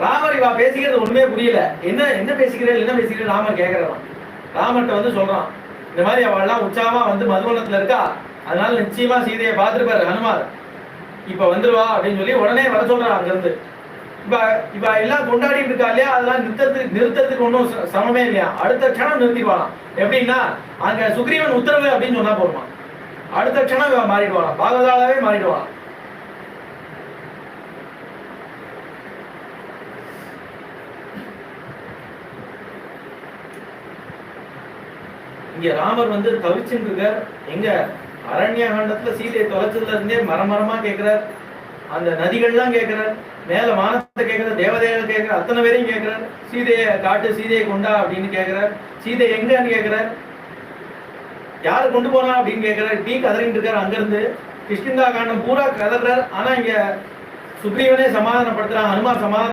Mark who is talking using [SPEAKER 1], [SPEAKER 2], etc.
[SPEAKER 1] ராமர் இவா பேசிக்கிறது ஒண்ணுமே புரியல. என்ன என்ன பேசிக்கிறேன் ராமர் கேட்கறான். ராமர்கிட்ட வந்து சொல்றான், இந்த மாதிரி அவள்லாம் உற்சாகமா வந்து மதுவனத்துல இருக்கா, அதனால நிச்சயமா சீதையை பார்த்துருப்பாரு ஹனுமார், இப்ப வந்துருவா அப்படின்னு சொல்லி உடனே வர சொல்றான் அங்க இருந்து. இப்ப எல்லாம் கொண்டாடிட்டு இருக்கா இல்லையா, அதெல்லாம் நிறுத்தத்துக்கு ஒன்றும் சமமே இல்லையா. அடுத்த க்ஷணம் நிறுத்திடுவாளாம். எப்படின்னா அங்க சுக்ரீவன் உத்தரவு அப்படின்னு சொன்னா போடுமா, அடுத்த க்ஷணம் மாறிடுவாளாம், பாகவதாலாவே மாறிடுவாளாம். இங்க ராமர் வந்து தவிச்சுட்டு இருக்கார். எங்க அரண்ய காண்டத்துல சீதையை தொலைச்சதுல இருந்தே மரமா கேட்கிறார், அந்த நதிகள்லாம் கேட்கிறார், மேல வானத்தை கேட்கிறார், தேவதைகள் கேட்கிறார், அத்தனை பேரையும் கேட்கிறார், சீதையை காட்டு, சீதையை கொண்டா அப்படின்னு கேட்கிறார். சீதை எங்கன்னு கேட்கிறார், யாரு கொண்டு போனா அப்படின்னு கேட்கிறார். இப்படி கதறிட்டு இருக்காரு. அங்கிருந்து கிஷ்கிந்தா காண்டம் பூரா கதறார். ஆனா இங்க சுக்ரீவனே சமாதானப்படுத்துறான், ஹனுமான் சமாதானம்